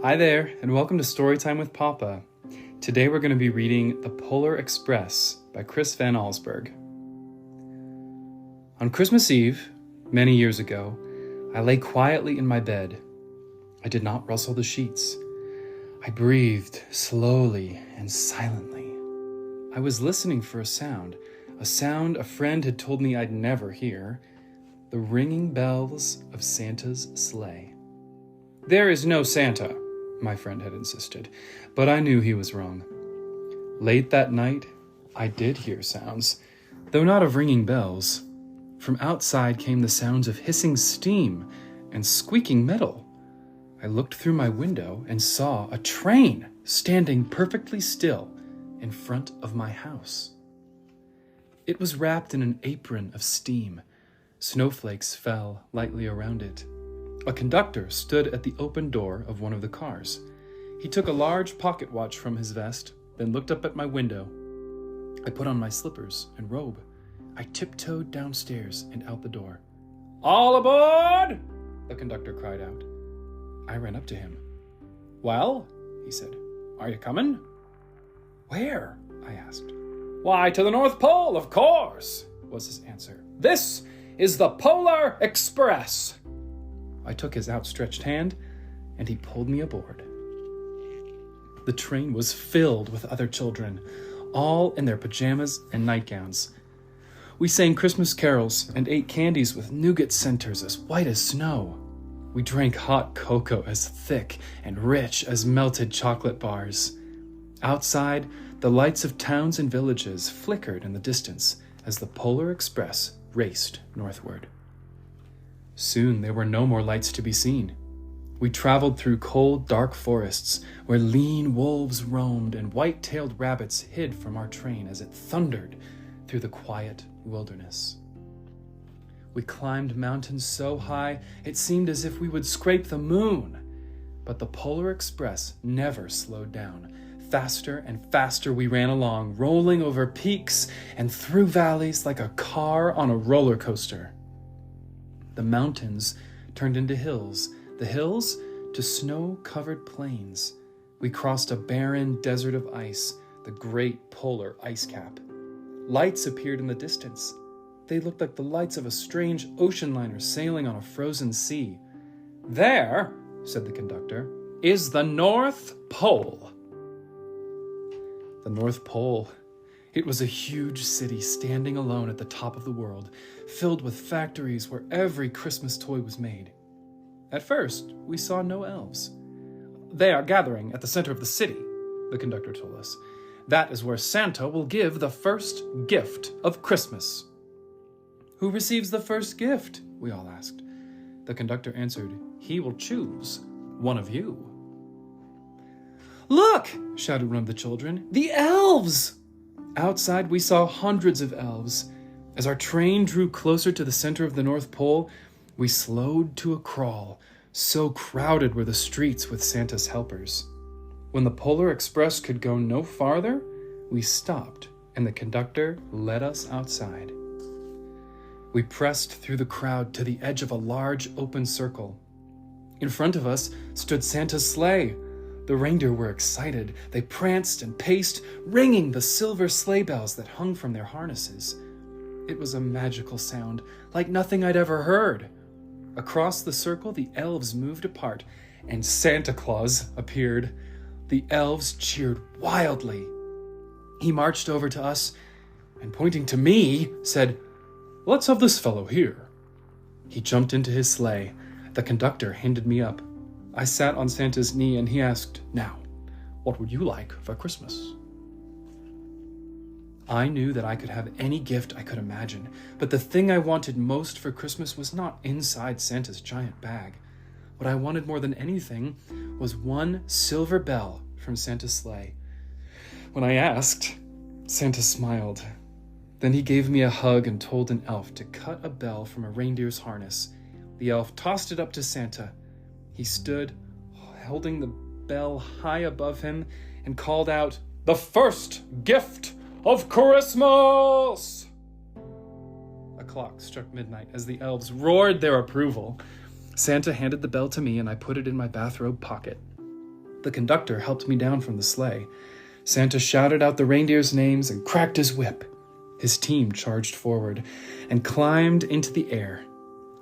Hi there, and welcome to Storytime with Papa. Today we're going to be reading The Polar Express by Chris van Allsburg. On Christmas Eve, many years ago, I lay quietly in my bed. I did not rustle the sheets. I breathed slowly and silently. I was listening for a sound a friend had told me I'd never hear, the ringing bells of Santa's sleigh. There is no Santa, my friend had insisted, but I knew he was wrong. Late that night, I did hear sounds, though not of ringing bells. From outside came the sounds of hissing steam and squeaking metal. I looked through my window and saw a train standing perfectly still in front of my house. It was wrapped in an apron of steam. Snowflakes fell lightly around it. A conductor stood at the open door of one of the cars. He took a large pocket watch from his vest, then looked up at my window. I put on my slippers and robe. I tiptoed downstairs and out the door. "All aboard!" the conductor cried out. I ran up to him. "Well," he said, "are you coming?" "Where?" I asked. "Why, to the North Pole, of course," was his answer. "This is the Polar Express." I took his outstretched hand, and he pulled me aboard. The train was filled with other children, all in their pajamas and nightgowns. We sang Christmas carols and ate candies with nougat centers as white as snow. We drank hot cocoa as thick and rich as melted chocolate bars. Outside, the lights of towns and villages flickered in the distance as the Polar Express raced northward. Soon there were no more lights to be seen. We traveled through cold, dark forests where lean wolves roamed and white-tailed rabbits hid from our train as it thundered through the quiet wilderness. We climbed mountains so high it seemed as if we would scrape the moon. But the Polar Express never slowed down. Faster and faster we ran along, rolling over peaks and through valleys like a car on a roller coaster. The mountains turned into hills, the hills to snow-covered plains. We crossed a barren desert of ice, the great polar ice cap. Lights appeared in the distance. They looked like the lights of a strange ocean liner sailing on a frozen sea. "There," said the conductor, "is the North Pole." The North Pole. It was a huge city standing alone at the top of the world, filled with factories where every Christmas toy was made. At first, we saw no elves. "They are gathering at the center of the city," the conductor told us. "That is where Santa will give the first gift of Christmas." "Who receives the first gift?" we all asked. The conductor answered, "He will choose one of you." "Look!" shouted one of the children. "The elves!" Outside, we saw hundreds of elves. As our train drew closer to the center of the North Pole, we slowed to a crawl. So crowded were the streets with Santa's helpers. When the Polar Express could go no farther, we stopped, and the conductor led us outside. We pressed through the crowd to the edge of a large open circle. In front of us stood Santa's sleigh. The reindeer were excited. They pranced and paced, ringing the silver sleigh bells that hung from their harnesses. It was a magical sound, like nothing I'd ever heard. Across the circle, the elves moved apart, and Santa Claus appeared. The elves cheered wildly. He marched over to us, and pointing to me, said, "Let's have this fellow here." He jumped into his sleigh. The conductor handed me up. I sat on Santa's knee and he asked, "Now, what would you like for Christmas?" I knew that I could have any gift I could imagine, but the thing I wanted most for Christmas was not inside Santa's giant bag. What I wanted more than anything was one silver bell from Santa's sleigh. When I asked, Santa smiled. Then he gave me a hug and told an elf to cut a bell from a reindeer's harness. The elf tossed it up to Santa. He stood, holding the bell high above him, and called out, "The first gift of Christmas!" A clock struck midnight as the elves roared their approval. Santa handed the bell to me, and I put it in my bathrobe pocket. The conductor helped me down from the sleigh. Santa shouted out the reindeers' names and cracked his whip. His team charged forward and climbed into the air.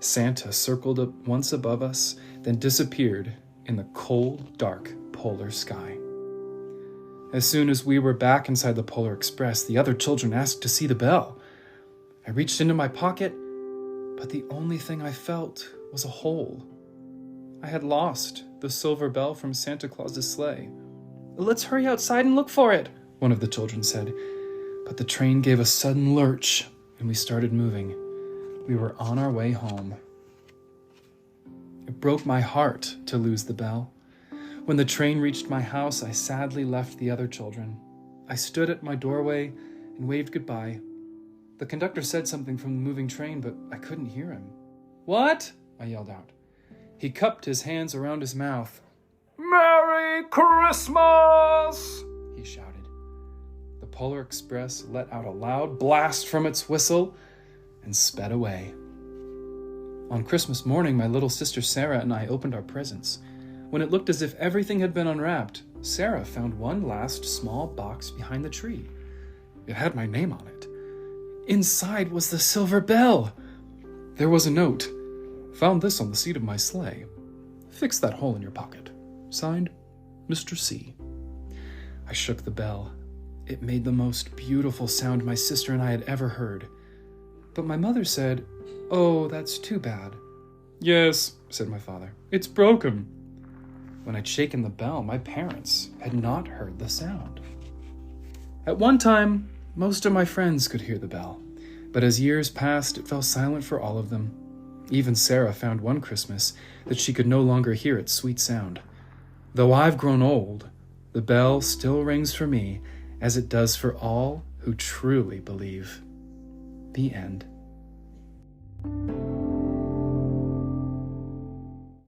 Santa circled up once above us, then disappeared in the cold, dark polar sky. As soon as we were back inside the Polar Express, the other children asked to see the bell. I reached into my pocket, but the only thing I felt was a hole. I had lost the silver bell from Santa Claus's sleigh. "Let's hurry outside and look for it," one of the children said. But the train gave a sudden lurch, and we started moving. We were on our way home. It broke my heart to lose the bell. When the train reached my house, I sadly left the other children. I stood at my doorway and waved goodbye. The conductor said something from the moving train, but I couldn't hear him. "What?" I yelled out. He cupped his hands around his mouth. "Merry Christmas!" he shouted. The Polar Express let out a loud blast from its whistle and sped away. On Christmas morning, my little sister Sarah and I opened our presents. When it looked as if everything had been unwrapped, Sarah found one last small box behind the tree. It had my name on it. Inside was the silver bell. There was a note. "Found this on the seat of my sleigh. Fix that hole in your pocket. Signed, Mr. C." I shook the bell. It made the most beautiful sound my sister and I had ever heard. But my mother said, "Oh, that's too bad." "Yes," said my father, "it's broken." When I'd shaken the bell, my parents had not heard the sound. At one time, most of my friends could hear the bell, but as years passed, it fell silent for all of them. Even Sarah found one Christmas that she could no longer hear its sweet sound. Though I've grown old, the bell still rings for me as it does for all who truly believe. The end.